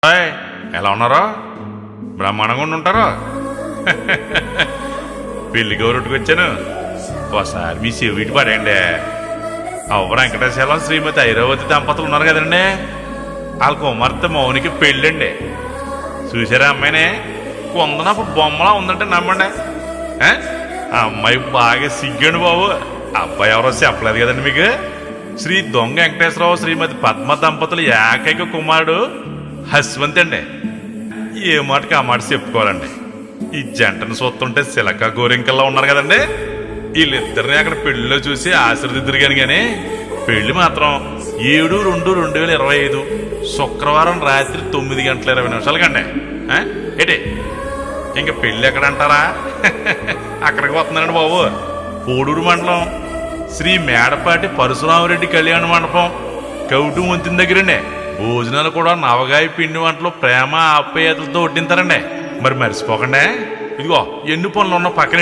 Hi, ఎలా ఉన్నారో? బ్రహ్మాండంగా ఉంటారో? పెళ్లి గౌరవట్టుకు వచ్చాను. ఒకసారి మీ చెవిటి పడండి. అవ్వ వెంకటేశ్వరం శ్రీమతి ఐరావతి దంపతులు ఉన్నారు కదండి, వాళ్ళ కుమార్తె మౌనికి పెళ్ళండి. చూసారా అమ్మాయినే? కొందనపు బొమ్మలా ఉందంటే నమ్మండి. ఆ అమ్మాయి బాగా సిగ్గండి బాబు. అబ్బాయి ఎవరో చెప్పలేదు కదండి మీకు. శ్రీ దొంగ వెంకటేశ్వరరావు శ్రీమతి పద్మ దంపతులు ఏకైక కుమారుడు హస్వంత్ అండి. ఏ మాటకి ఆ మాట చెప్పుకోవాలండి. ఈ జంటను చూస్తుంటే సిలక గోరింకల్లా ఉన్నారు కదండి. వీళ్ళిద్దరిని అక్కడ పెళ్లిలో చూసి ఆశీర్దిద్దరు కానీ పెళ్లి మాత్రం 7/2/2025 శుక్రవారం రాత్రి 9:20 కండి. ఏంటి ఇంకా పెళ్లి ఎక్కడంటారా? అక్కడికి వస్తున్నానండి బాబు. కోడూరు మండలం శ్రీ మేడపాటి పరశురామరెడ్డి కళ్యాణ మండపం కౌటు వంతిన దగ్గరండి. భోజనాలు కూడా నవగాయ పిండి వంటలు ప్రేమ ఆప్యాయతలతో వడ్డింతారండి. మరి మర్చిపోకండి. ఇదిగో ఎన్ని పనులు ఉన్న పక్కన